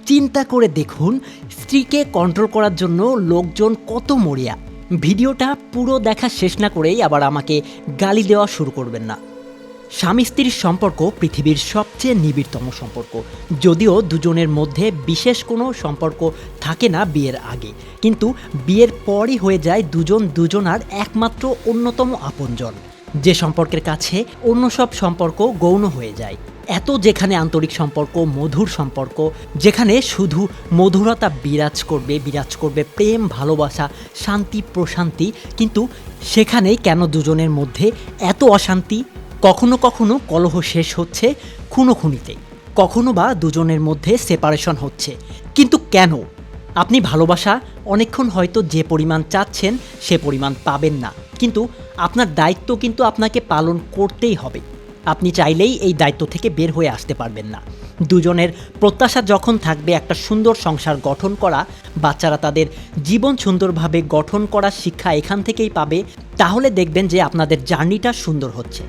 চিন্তা করে দেখুন স্ত্রীকে কন্ট্রোল করার জন্য লোকজন কত মরিয়া। ভিডিওটা পুরো দেখা শেষ না করেই আবার আমাকে গালি দেওয়া শুরু করবেন না। স্বামী স্ত্রীর সম্পর্ক পৃথিবীর সবচেয়ে নিবিড়তম সম্পর্ক। যদিও দুজনের মধ্যে বিশেষ কোনো সম্পর্ক থাকে না বিয়ের আগে, কিন্তু বিয়ের পরই হয়ে যায় দুজন দুজনার একমাত্র অন্যতম আপনজন, যে সম্পর্কের কাছে অন্য সব সম্পর্ক গৌণ হয়ে যায়। এত যেখানে আন্তরিক সম্পর্ক, মধুর সম্পর্ক, যেখানে শুধু মধুরতা বিরাজ করবে প্রেম, ভালোবাসা, শান্তি, প্রশান্তি, কিন্তু সেখানেই কেন দুজনের মধ্যে এত অশান্তি? কখনো কখনো কলহ শেষ হচ্ছে খুনোখুনিতে, কখনো বা দুজনের মধ্যে সেপারেশন হচ্ছে। কিন্তু কেন? আপনি ভালোবাসা অনেকক্ষণ হয়তো যে পরিমাণ চাচ্ছেন সে পরিমাণ পাবেন না, কিন্তু আপনার দায়িত্ব কিন্তু আপনাকে পালন করতেই হবে। আপনি চাইলেই এই দায়িত্ব থেকে বের হয়ে আসতে পারবেন না। দুজনের প্রত্যাশা যখন থাকবে একটা সুন্দর সংসার গঠন করা, বাচ্চারা তাদের জীবন সুন্দরভাবে গঠন করার শিক্ষা এখান থেকেই পাবে, তাহলে দেখবেন যে আপনাদের জার্নিটা সুন্দর হচ্ছে।